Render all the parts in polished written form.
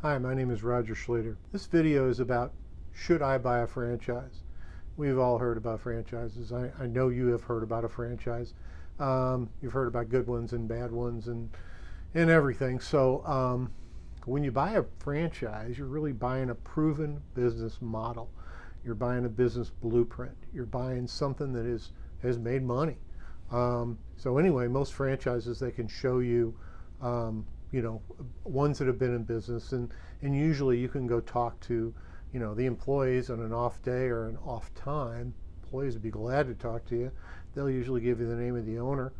Hi, my name is Roger Schluter. This video is about, should I buy a franchise? We've all heard about franchises. I know you have heard about a franchise. You've heard about good ones and bad ones and everything. So when you buy a franchise, you're really buying a proven business model. You're buying a business blueprint. You're buying something that has made money. So anyway, most franchises, they can show you ones that have been in business, and usually you can go talk to, the employees on an off day or an off time. Employees would be glad to talk to you. They'll usually give you the name of the owner.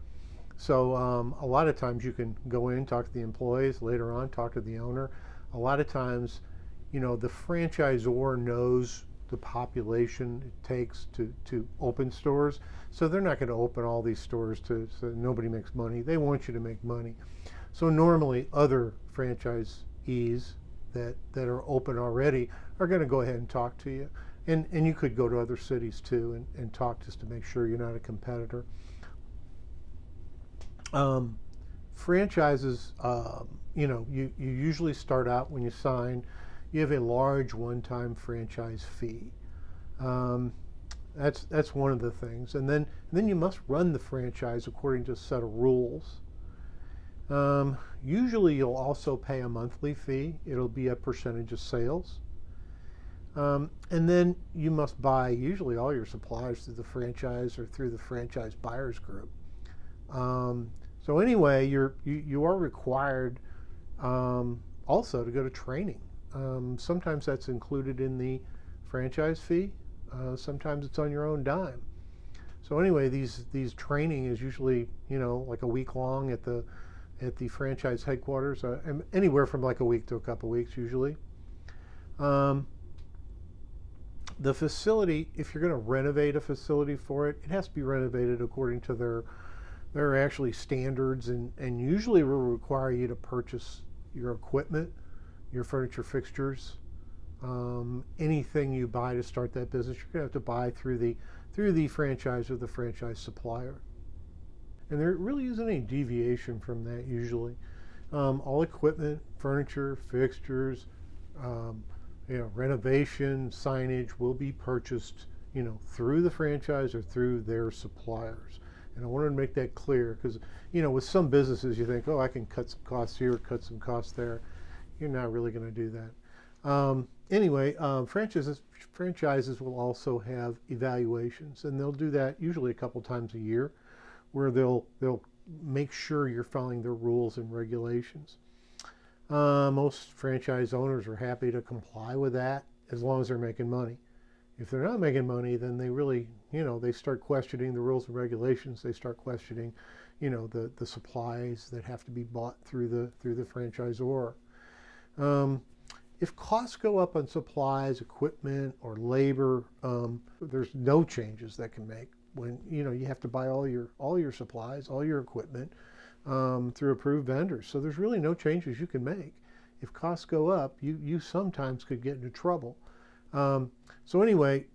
So a lot of times you can go in, talk to the employees, later on talk to the owner. A lot of times, the franchisor knows the population it takes to open stores. So they're not going to open all these stores so nobody makes money. They want you to make money. So normally other franchisees that are open already are going to go ahead and talk to you. And you could go to other cities too and talk just to make sure you're not a competitor. Franchises, you usually start out when you sign, you have a large one-time franchise fee. That's one of the things. And then you must run the franchise according to a set of rules. Usually you'll also pay a monthly fee. It'll be a percentage of sales. And then you must buy usually all your supplies through the franchise or through the franchise buyers group. So anyway, you are required also to go to training. Sometimes that's included in the franchise fee. Sometimes it's on your own dime. So anyway, these training is usually like a week long at the franchise headquarters, anywhere from like a week to a couple weeks usually. The facility, if you're going to renovate a facility for it, it has to be renovated according to their actually standards, and usually will require you to purchase your equipment, your furniture fixtures, anything you buy to start that business, you're going to have to buy through the franchise or the franchise supplier. And there really isn't any deviation from that usually. All equipment, furniture, fixtures, renovation, signage will be purchased, through the franchise or through their suppliers. And I wanted to make that clear because, with some businesses you think, oh, I can cut some costs here, cut some costs there. You're not really going to do that. Anyway, franchises will also have evaluations, and they'll do that usually a couple times a year, where they'll make sure you're following their rules and regulations. Most franchise owners are happy to comply with that as long as they're making money. If they're not making money, then they really, they start questioning the rules and regulations. They start questioning, the supplies that have to be bought through the franchisor. If costs go up on supplies, equipment, or labor, there's no changes that can make. When you have to buy all your supplies, all your equipment through approved vendors. So there's really no changes you can make. If costs go up, you sometimes could get into trouble. So anyway,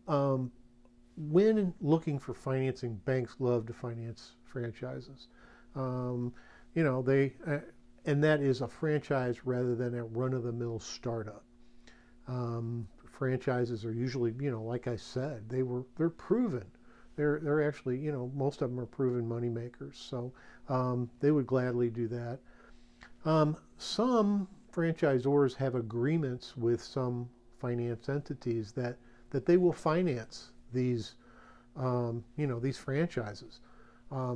when looking for financing, banks love to finance franchises. And that is a franchise rather than a run-of-the-mill startup. Franchises are usually, like I said, they're proven. They're actually, most of them are proven money makers, so they would gladly do that. Some franchisors have agreements with some finance entities that they will finance these, these franchises.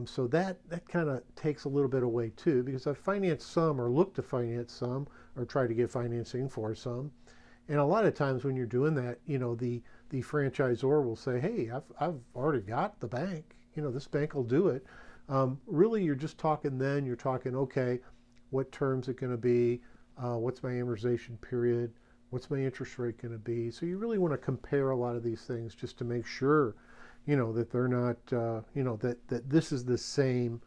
So that kind of takes a little bit away too, because I've financed some or look to finance some or try to get financing for some. And a lot of times when you're doing that, the franchisor will say, hey, I've already got the bank. This bank will do it. Really, you're just talking then. You're talking, okay, what terms it going to be? What's my amortization period? What's my interest rate going to be? So you really want to compare a lot of these things just to make sure, that they're not, that this is the same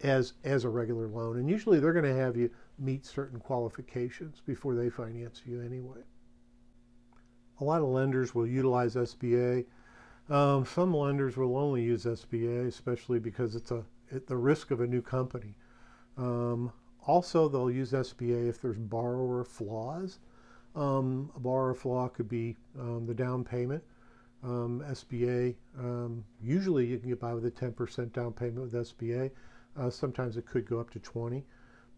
as a regular loan. And usually they're going to have you meet certain qualifications before they finance you anyway. A lot of lenders will utilize SBA. Some lenders will only use SBA, especially because it's the risk of a new company. Also, they'll use SBA if there's borrower flaws. A borrower flaw could be the down payment. SBA, usually you can get by with a 10% down payment with SBA. Sometimes it could go up to 20,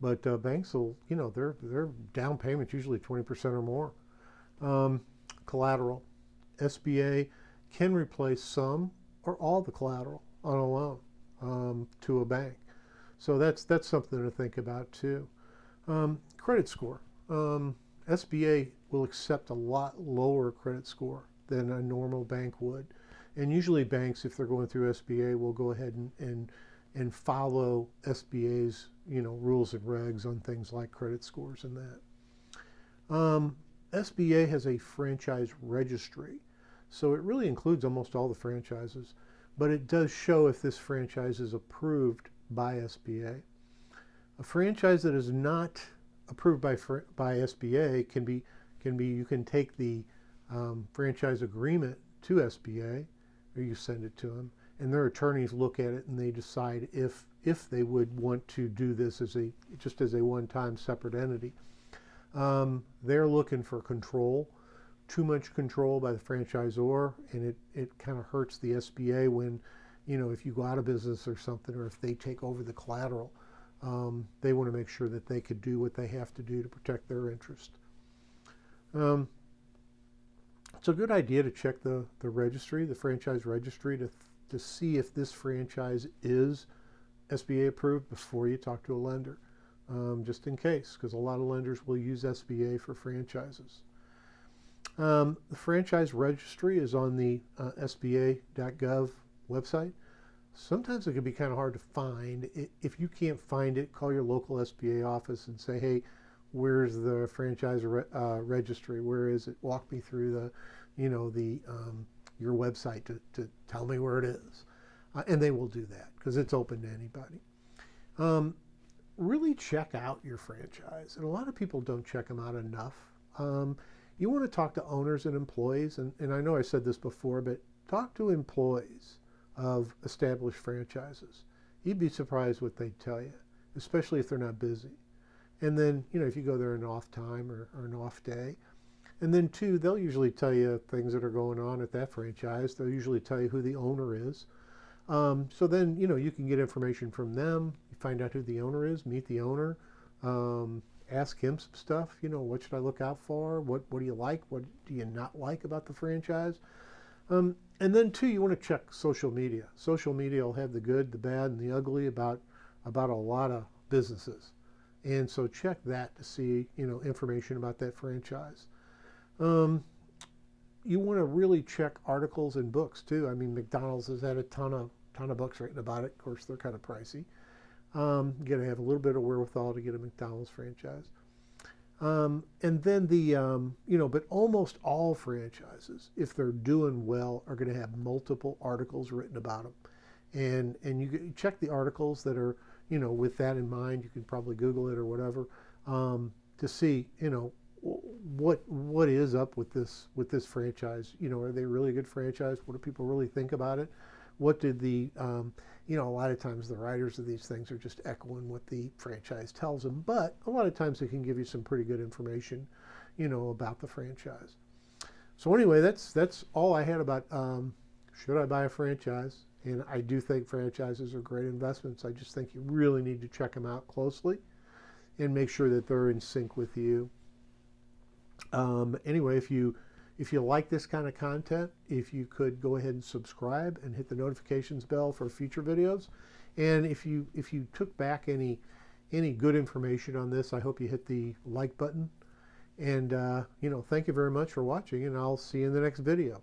but banks will, their down payment's usually 20% or more. Collateral. SBA can replace some or all the collateral on a loan to a bank. So that's something to think about too. Credit score. SBA will accept a lot lower credit score than a normal bank would. And usually banks, if they're going through SBA, will go ahead and follow SBA's rules and regs on things like credit scores and that. SBA has a franchise registry, so it really includes almost all the franchises, but it does show if this franchise is approved by SBA. A franchise that is not approved by SBA can be you can take the franchise agreement to SBA, or you send it to them, and their attorneys look at it and they decide if they would want to do this as a one-time separate entity. They're looking for control, too much control by the franchisor, and it kind of hurts the SBA when, if you go out of business or something, or if they take over the collateral, they want to make sure that they could do what they have to do to protect their interest. It's a good idea to check the registry, the franchise registry, to see if this franchise is SBA approved before you talk to a lender, just in case, because a lot of lenders will use SBA for franchises. The franchise registry is on the SBA.gov website. Sometimes it can be kind of hard to find. If you can't find it, call your local SBA office and say, hey, where's the franchise registry? Where is it? Walk me through your website to tell me where it is. And they will do that because it's open to anybody. Really check out your franchise. And a lot of people don't check them out enough. You want to talk to owners and employees. And I know I said this before, but talk to employees of established franchises. You'd be surprised what they tell you, especially if they're not busy. And then, if you go there an off time or an off day. And then two, they'll usually tell you things that are going on at that franchise. They'll usually tell you who the owner is. So then, you can get information from them. You find out who the owner is, meet the owner, ask him some stuff. What should I look out for? What do you like? What do you not like about the franchise? And then two, you want to check social media. Social media will have the good, the bad, and the ugly about a lot of businesses. And so check that to see, information about that franchise. You want to really check articles and books too. I mean, McDonald's has had a ton of books written about it. Of course, they're kind of pricey. You got to have a little bit of wherewithal to get a McDonald's franchise. And then but almost all franchises, if they're doing well, are going to have multiple articles written about them. And you check the articles that are, with that in mind. You can probably Google it or whatever, to see, what is up with this franchise. Are they a really good franchise? What do people really think about it? What did a lot of times the writers of these things are just echoing what the franchise tells them, but a lot of times they can give you some pretty good information, about the franchise. So anyway, that's all I had about should I buy a franchise? And I do think franchises are great investments. I just think you really need to check them out closely and make sure that they're in sync with you. Anyway, if you like this kind of content, if you could go ahead and subscribe and hit the notifications bell for future videos. And if you took back any good information on this, I hope you hit the like button. And thank you very much for watching, and I'll see you in the next video.